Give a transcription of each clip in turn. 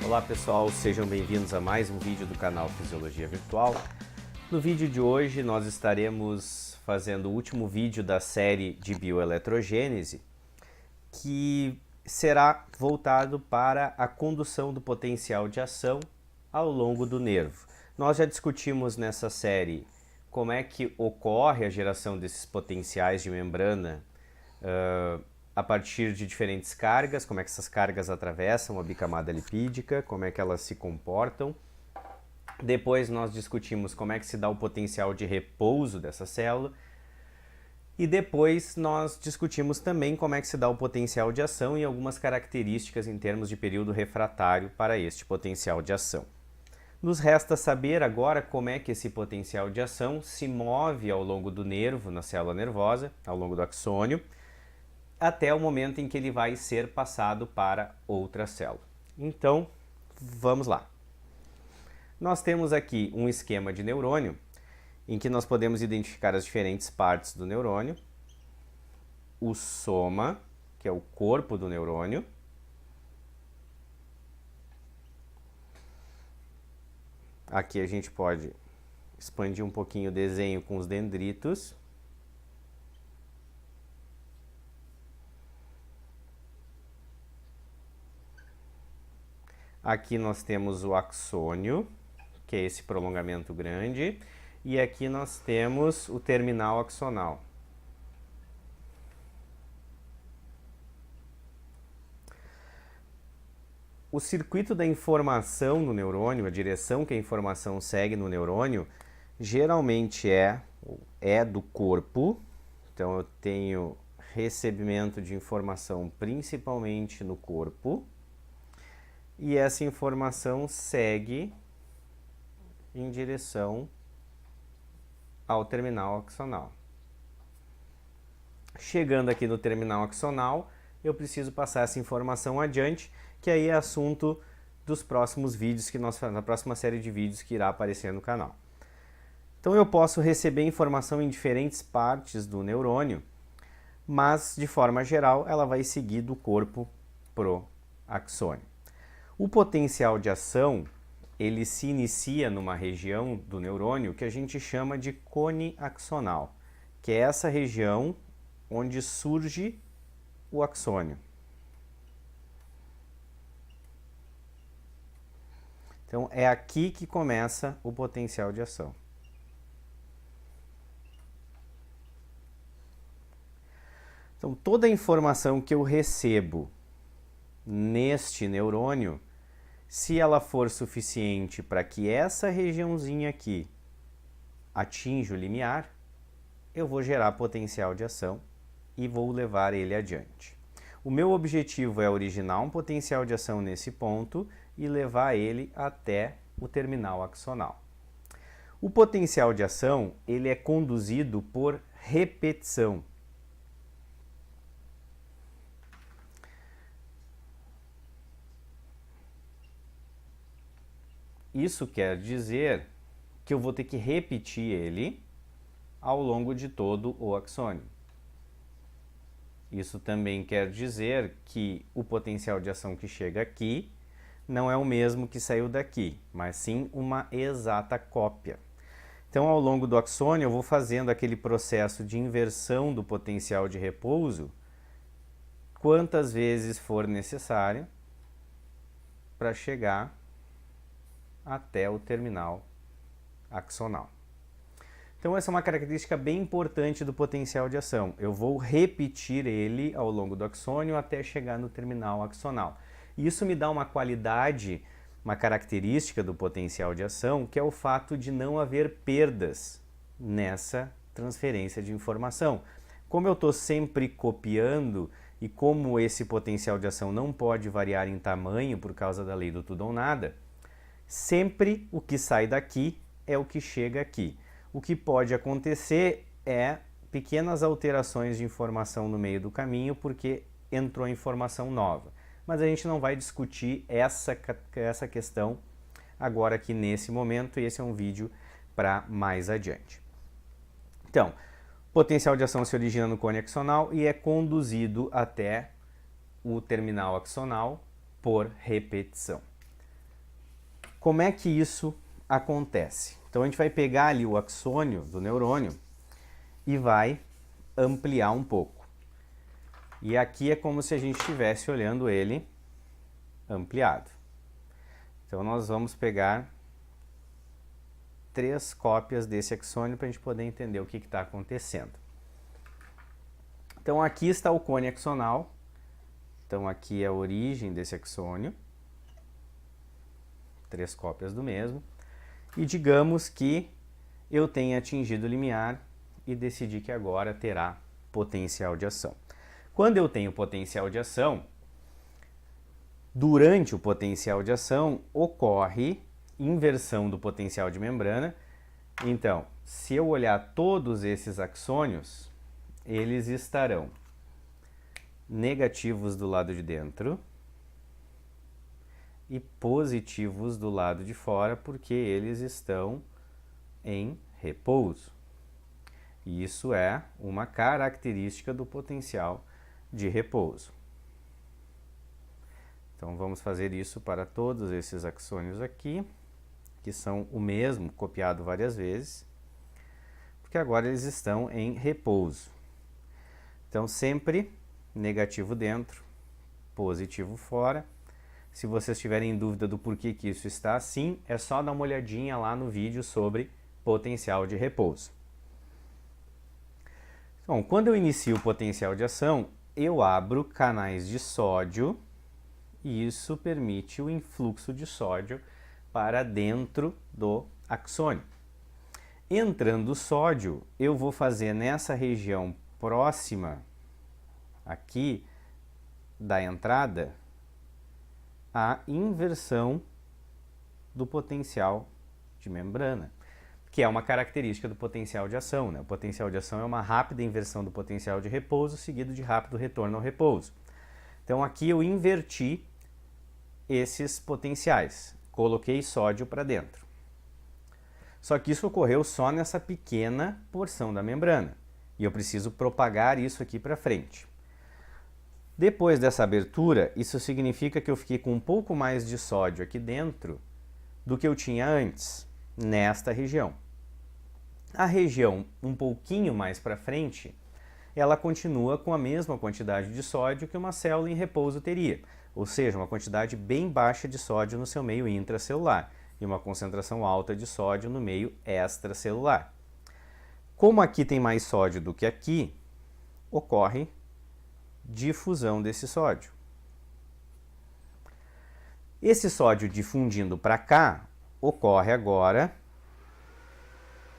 Olá pessoal, sejam bem-vindos a mais um vídeo do canal Fisiologia Virtual. No vídeo de hoje nós estaremos fazendo o último vídeo da série de bioeletrogênese, que será voltado para a condução do potencial de ação ao longo do nervo. Nós já discutimos nessa série como é que ocorre a geração desses potenciais de membrana a partir de diferentes cargas, como é que essas cargas atravessam a bicamada lipídica, como é que elas se comportam. Depois nós discutimos como é que se dá o potencial de repouso dessa célula. E depois nós discutimos também como é que se dá o potencial de ação e algumas características em termos de período refratário para este potencial de ação. Nos resta saber agora como é que esse potencial de ação se move ao longo do nervo, na célula nervosa, ao longo do axônio, até o momento em que ele vai ser passado para outra célula. Então, vamos lá. Nós temos aqui um esquema de neurônio, em que nós podemos identificar as diferentes partes do neurônio, o soma, que é o corpo do neurônio, aqui a gente pode expandir um pouquinho o desenho com os dendritos. Aqui nós temos o axônio, que é esse prolongamento grande, e aqui nós temos o terminal axonal. O circuito da informação no neurônio, a direção que a informação segue no neurônio, geralmente é do corpo. Então eu tenho recebimento de informação principalmente no corpo. E essa informação segue em direção ao terminal axonal. Chegando aqui no terminal axonal, eu preciso passar essa informação adiante, que aí é assunto dos próximos vídeos, na próxima série de vídeos que irá aparecer no canal. Então eu posso receber informação em diferentes partes do neurônio, mas de forma geral ela vai seguir do corpo pro axônio. O potencial de ação, ele se inicia numa região do neurônio que a gente chama de cone axonal, que é essa região onde surge o axônio. Então é aqui que começa o potencial de ação. Então toda a informação que eu recebo neste neurônio, se ela for suficiente para que essa regiãozinha aqui atinja o limiar, eu vou gerar potencial de ação e vou levar ele adiante. O meu objetivo é originar um potencial de ação nesse ponto e levar ele até o terminal axonal. O potencial de ação, ele é conduzido por repetição. Isso quer dizer que eu vou ter que repetir ele ao longo de todo o axônio. Isso também quer dizer que o potencial de ação que chega aqui não é o mesmo que saiu daqui, mas sim uma exata cópia. Então, ao longo do axônio, eu vou fazendo aquele processo de inversão do potencial de repouso quantas vezes for necessário para chegar até o terminal axonal. Então essa é uma característica bem importante do potencial de ação. Eu vou repetir ele ao longo do axônio até chegar no terminal axonal. E isso me dá uma qualidade, uma característica do potencial de ação, que é o fato de não haver perdas nessa transferência de informação. Como eu estou sempre copiando e como esse potencial de ação não pode variar em tamanho por causa da lei do tudo ou nada, sempre o que sai daqui é o que chega aqui. O que pode acontecer é pequenas alterações de informação no meio do caminho porque entrou informação nova. Mas a gente não vai discutir essa questão agora aqui nesse momento, e esse é um vídeo para mais adiante. Então, potencial de ação se origina no cone axonal e é conduzido até o terminal axonal por repetição. Como é que isso acontece? Então a gente vai pegar ali o axônio do neurônio e vai ampliar um pouco. E aqui é como se a gente estivesse olhando ele ampliado. Então nós vamos pegar 3 cópias desse axônio para a gente poder entender o que está acontecendo. Então aqui está o cone axonal. Então aqui é a origem desse axônio. 3 cópias do mesmo. E digamos que eu tenha atingido o limiar e decidi que agora terá potencial de ação. Quando eu tenho potencial de ação, durante o potencial de ação ocorre inversão do potencial de membrana. Então, se eu olhar todos esses axônios, eles estarão negativos do lado de dentro e positivos do lado de fora, porque eles estão em repouso. E isso é uma característica do potencial de repouso. Então vamos fazer isso para todos esses axônios aqui, que são o mesmo, copiado várias vezes, porque agora eles estão em repouso. Então sempre negativo dentro, positivo fora. Se vocês tiverem dúvida do porquê que isso está assim, é só dar uma olhadinha lá no vídeo sobre potencial de repouso. Bom, quando eu inicio o potencial de ação, eu abro canais de sódio e isso permite o influxo de sódio para dentro do axônio. Entrando sódio, eu vou fazer nessa região próxima aqui da entrada a inversão do potencial de membrana, que é uma característica do potencial de ação, né? O potencial de ação é uma rápida inversão do potencial de repouso, seguido de rápido retorno ao repouso. Então aqui eu inverti esses potenciais, coloquei sódio para dentro. Só que isso ocorreu só nessa pequena porção da membrana, e eu preciso propagar isso aqui para frente. Depois dessa abertura, isso significa que eu fiquei com um pouco mais de sódio aqui dentro do que eu tinha antes, nesta região. A região um pouquinho mais para frente, ela continua com a mesma quantidade de sódio que uma célula em repouso teria, ou seja, uma quantidade bem baixa de sódio no seu meio intracelular e uma concentração alta de sódio no meio extracelular. Como aqui tem mais sódio do que aqui, ocorre difusão desse sódio. Esse sódio difundindo para cá, ocorre agora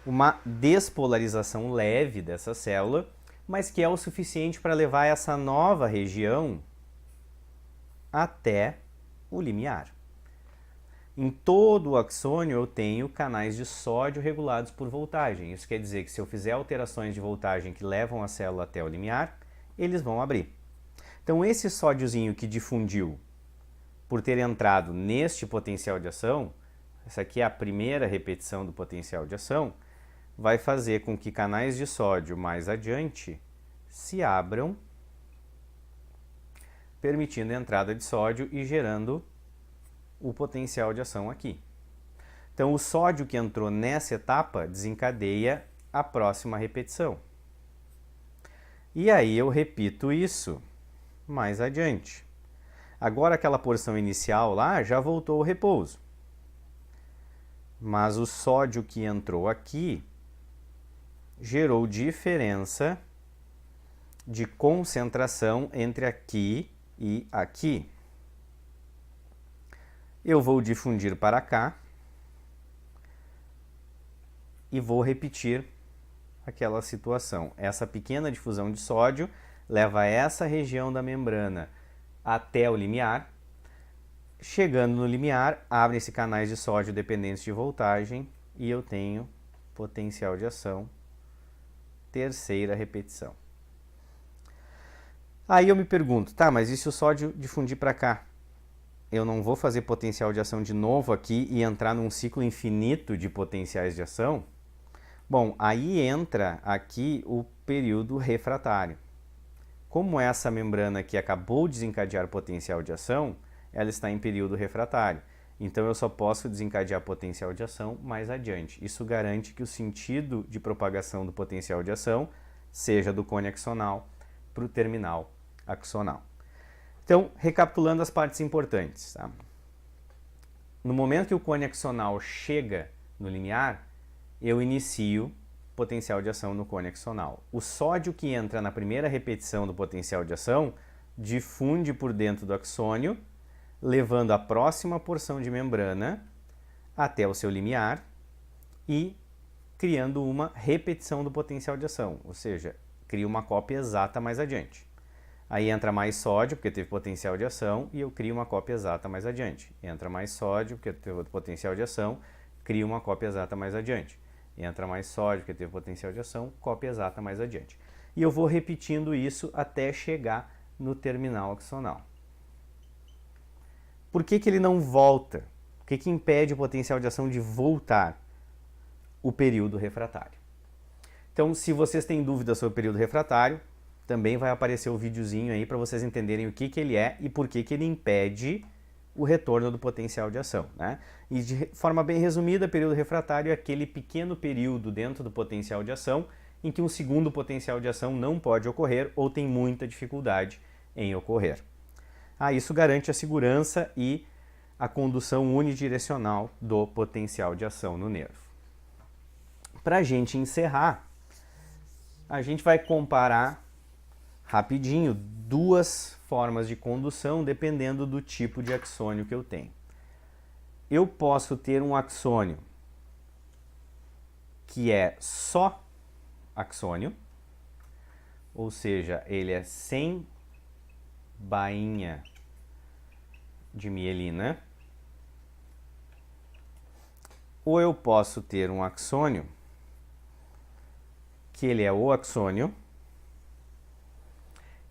uma despolarização leve dessa célula, mas que é o suficiente para levar essa nova região até o limiar. Em todo o axônio eu tenho canais de sódio regulados por voltagem. Isso quer dizer que se eu fizer alterações de voltagem que levam a célula até o limiar, eles vão abrir. Então esse sódiozinho que difundiu por ter entrado neste potencial de ação, essa aqui é a primeira repetição do potencial de ação, vai fazer com que canais de sódio mais adiante se abram, permitindo a entrada de sódio e gerando o potencial de ação aqui. Então o sódio que entrou nessa etapa desencadeia a próxima repetição. E aí eu repito isso mais adiante. Agora aquela porção inicial lá já voltou ao repouso. Mas o sódio que entrou aqui gerou diferença de concentração entre aqui e aqui. Eu vou difundir para cá e vou repetir aquela situação. Essa pequena difusão de sódio leva essa região da membrana até o limiar. Chegando no limiar, abrem-se canais de sódio dependentes de voltagem e eu tenho potencial de ação, terceira repetição. Aí eu me pergunto, tá, mas e se o sódio difundir para cá? Eu não vou fazer potencial de ação de novo aqui e entrar num ciclo infinito de potenciais de ação? Bom, aí entra aqui o período refratário. Como essa membrana aqui acabou de desencadear potencial de ação, ela está em período refratário. Então eu só posso desencadear potencial de ação mais adiante. Isso garante que o sentido de propagação do potencial de ação seja do cone axonal para o terminal axonal. Então, recapitulando as partes importantes. Tá? No momento que o cone axonal chega no limiar, eu inicio potencial de ação no cone axonal. O sódio que entra na primeira repetição do potencial de ação difunde por dentro do axônio, levando a próxima porção de membrana até o seu limiar e criando uma repetição do potencial de ação, ou seja, cria uma cópia exata mais adiante. Aí entra mais sódio, porque teve potencial de ação, e eu crio uma cópia exata mais adiante. Entra mais sódio, porque teve potencial de ação, crio uma cópia exata mais adiante. Entra mais sódio, porque teve potencial de ação, cópia exata mais adiante. E eu vou repetindo isso até chegar no terminal axonal. Por que ele não volta? O que impede o potencial de ação de voltar? O período refratário. Então, se vocês têm dúvidas sobre o período refratário, também vai aparecer o videozinho aí para vocês entenderem o que ele é e por que ele impede o retorno do potencial de ação. Né? E de forma bem resumida, período refratário é aquele pequeno período dentro do potencial de ação em que um segundo potencial de ação não pode ocorrer ou tem muita dificuldade em ocorrer. Isso garante a segurança e a condução unidirecional do potencial de ação no nervo. Para a gente encerrar, a gente vai comparar rapidinho duas formas de condução dependendo do tipo de axônio que eu tenho. Eu posso ter um axônio que é só axônio, ou seja, ele é sem bainha de mielina, ou eu posso ter um axônio que ele é o axônio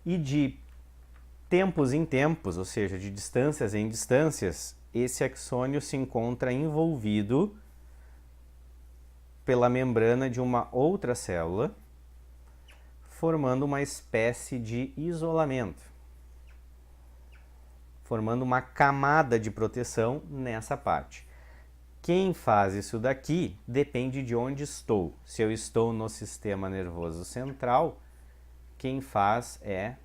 e de tempos em tempos, ou seja, de distâncias em distâncias, esse axônio se encontra envolvido pela membrana de uma outra célula, formando uma espécie de isolamento, formando uma camada de proteção nessa parte. Quem faz isso daqui depende de onde estou. Se eu estou no sistema nervoso central, quem faz é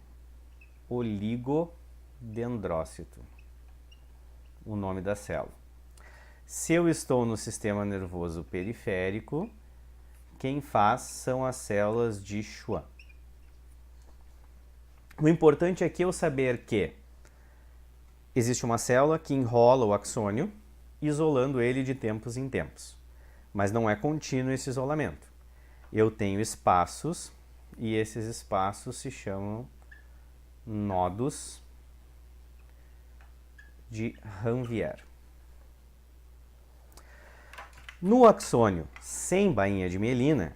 oligodendrócito, o nome da célula. Se eu estou no sistema nervoso periférico, quem faz são as células de Schwann. O importante aqui é eu saber que existe uma célula que enrola o axônio, isolando ele de tempos em tempos. Mas não é contínuo esse isolamento. Eu tenho espaços e esses espaços se chamam nodos de Ranvier. No axônio sem bainha de mielina,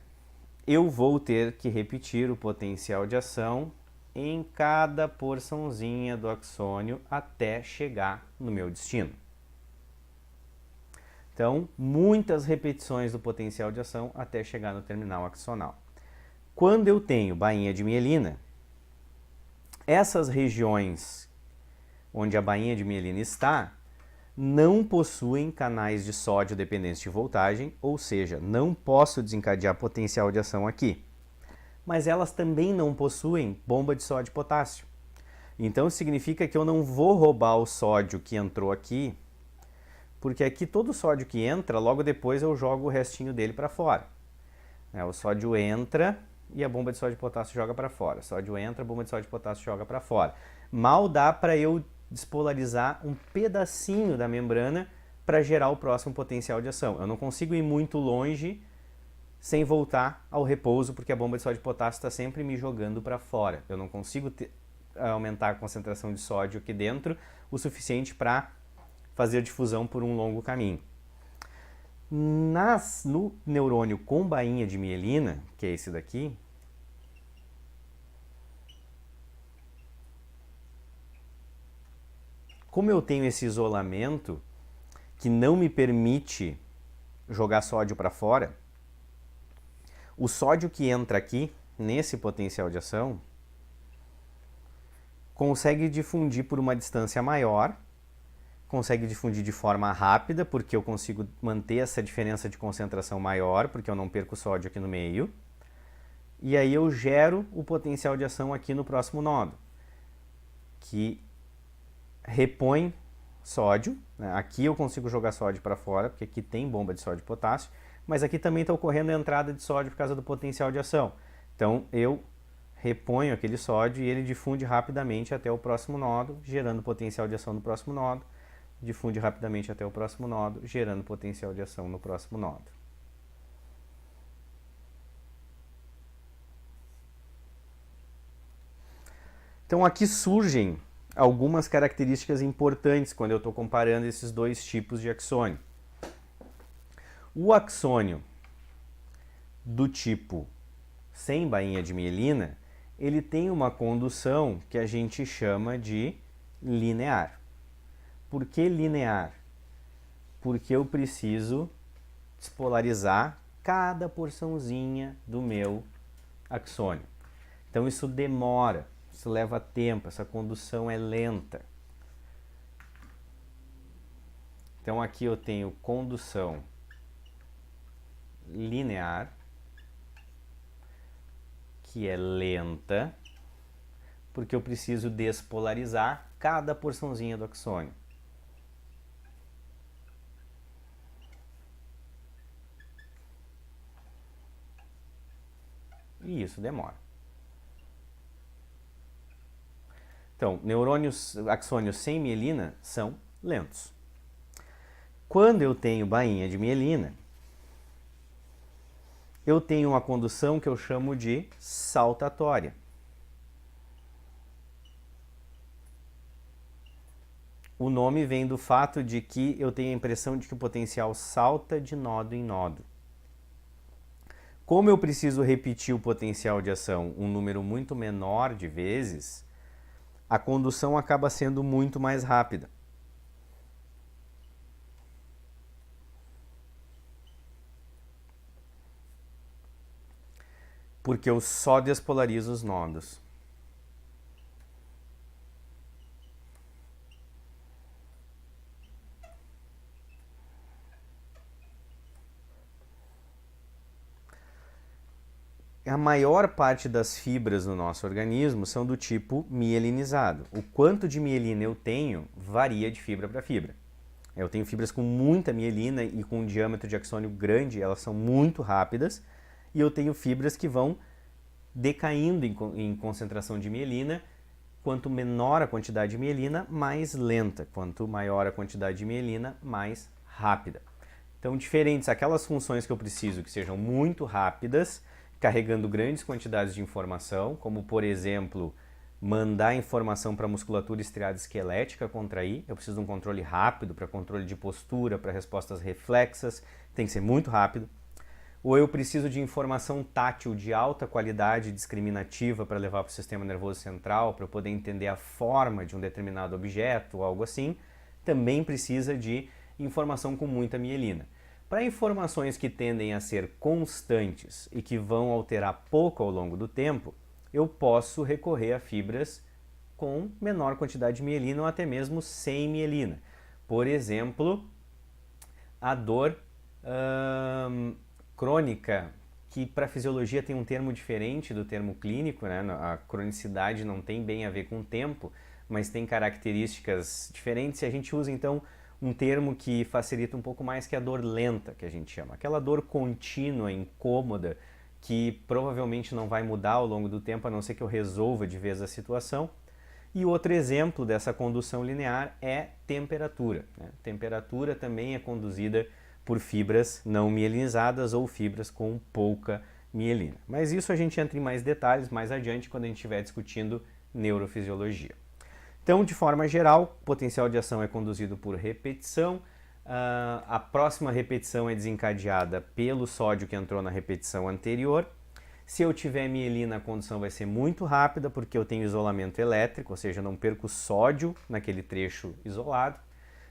eu vou ter que repetir o potencial de ação em cada porçãozinha do axônio até chegar no meu destino. Então, muitas repetições do potencial de ação até chegar no terminal axonal. Quando eu tenho bainha de mielina, essas regiões onde a bainha de mielina está não possuem canais de sódio dependentes de voltagem, ou seja, não posso desencadear potencial de ação aqui. Mas elas também não possuem bomba de sódio e potássio. Então significa que eu não vou roubar o sódio que entrou aqui, porque aqui todo o sódio que entra, logo depois eu jogo o restinho dele para fora. O sódio entra e a bomba de sódio e potássio joga para fora. Sódio entra, a bomba de sódio e potássio joga para fora. Mal dá para eu despolarizar um pedacinho da membrana para gerar o próximo potencial de ação. Eu não consigo ir muito longe sem voltar ao repouso, porque a bomba de sódio e potássio está sempre me jogando para fora. Eu não consigo aumentar a concentração de sódio aqui dentro o suficiente para fazer difusão por um longo caminho. No neurônio com bainha de mielina, que é esse daqui, como eu tenho esse isolamento que não me permite jogar sódio para fora, o sódio que entra aqui, nesse potencial de ação, consegue difundir por uma distância maior consegue difundir de forma rápida, porque eu consigo manter essa diferença de concentração maior, porque eu não perco sódio aqui no meio. E aí eu gero o potencial de ação aqui no próximo nodo, que repõe sódio, né? Aqui eu consigo jogar sódio para fora, porque aqui tem bomba de sódio e potássio, mas aqui também está ocorrendo a entrada de sódio por causa do potencial de ação. Então eu reponho aquele sódio e ele difunde rapidamente até o próximo nodo, gerando potencial de ação no próximo nodo, difunde rapidamente até o próximo nodo, gerando potencial de ação no próximo nodo. Então aqui surgem algumas características importantes quando eu estou comparando esses dois tipos de axônio. O axônio do tipo sem bainha de mielina, ele tem uma condução que a gente chama de linear. Por que linear? Porque eu preciso despolarizar cada porçãozinha do meu axônio. Então isso demora, isso leva tempo, essa condução é lenta. Então aqui eu tenho condução linear, que é lenta, porque eu preciso despolarizar cada porçãozinha do axônio. E isso demora. Então, axônios sem mielina são lentos. Quando eu tenho bainha de mielina, eu tenho uma condução que eu chamo de saltatória. O nome vem do fato de que eu tenho a impressão de que o potencial salta de nodo em nodo. Como eu preciso repetir o potencial de ação um número muito menor de vezes, a condução acaba sendo muito mais rápida. Porque eu só despolarizo os nodos. A maior parte das fibras no nosso organismo são do tipo mielinizado. O quanto de mielina eu tenho varia de fibra para fibra. Eu tenho fibras com muita mielina e com um diâmetro de axônio grande, elas são muito rápidas, e eu tenho fibras que vão decaindo em concentração de mielina. Quanto menor a quantidade de mielina, mais lenta. Quanto maior a quantidade de mielina, mais rápida. Então, diferentes, aquelas funções que eu preciso que sejam muito rápidas, carregando grandes quantidades de informação, como, por exemplo, mandar informação para a musculatura estriada esquelética contrair. Eu preciso de um controle rápido para controle de postura, para respostas reflexas, tem que ser muito rápido. Ou eu preciso de informação tátil de alta qualidade discriminativa para levar para o sistema nervoso central, para eu poder entender a forma de um determinado objeto ou algo assim. Também precisa de informação com muita mielina. Para informações que tendem a ser constantes e que vão alterar pouco ao longo do tempo, eu posso recorrer a fibras com menor quantidade de mielina ou até mesmo sem mielina. Por exemplo, a dor crônica, que para a fisiologia tem um termo diferente do termo clínico, né? A cronicidade não tem bem a ver com o tempo, mas tem características diferentes, e a gente usa então um termo que facilita um pouco mais, que é a dor lenta, que a gente chama. Aquela dor contínua, incômoda, que provavelmente não vai mudar ao longo do tempo, a não ser que eu resolva de vez a situação. E outro exemplo dessa condução linear é temperatura, né? Temperatura também é conduzida por fibras não mielinizadas ou fibras com pouca mielina. Mas isso a gente entra em mais detalhes mais adiante, quando a gente estiver discutindo neurofisiologia. Então, de forma geral, o potencial de ação é conduzido por repetição. A próxima repetição é desencadeada pelo sódio que entrou na repetição anterior. Se eu tiver mielina, a condução vai ser muito rápida, porque eu tenho isolamento elétrico, ou seja, eu não perco sódio naquele trecho isolado.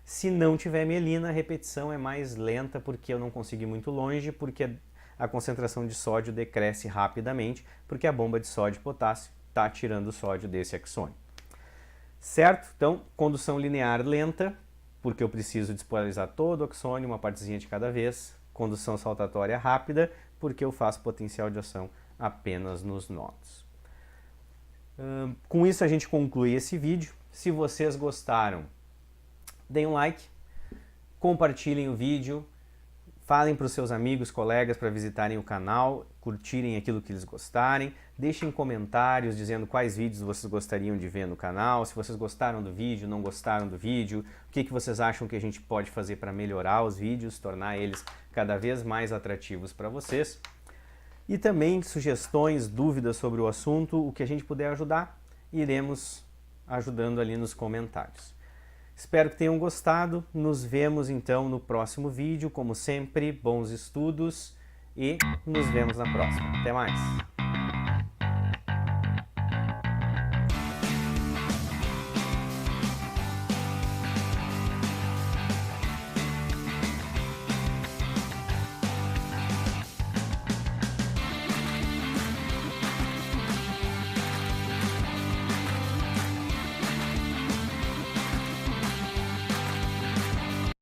Se não tiver mielina, a repetição é mais lenta, porque eu não consigo ir muito longe, porque a concentração de sódio decresce rapidamente, porque a bomba de sódio e potássio está tirando o sódio desse axônio. Certo? Então, condução linear lenta, porque eu preciso despolarizar todo o oxônio, uma partezinha de cada vez. Condução saltatória rápida, porque eu faço potencial de ação apenas nos nódulos. Com isso a gente conclui esse vídeo. Se vocês gostaram, deem um like, compartilhem o vídeo, falem para os seus amigos, colegas para visitarem o canal, curtirem aquilo que eles gostarem, deixem comentários dizendo quais vídeos vocês gostariam de ver no canal, se vocês gostaram do vídeo, não gostaram do vídeo, o que vocês acham que a gente pode fazer para melhorar os vídeos, tornar eles cada vez mais atrativos para vocês. E também sugestões, dúvidas sobre o assunto, o que a gente puder ajudar, iremos ajudando ali nos comentários. Espero que tenham gostado, nos vemos então no próximo vídeo, como sempre, bons estudos e nos vemos na próxima. Até mais!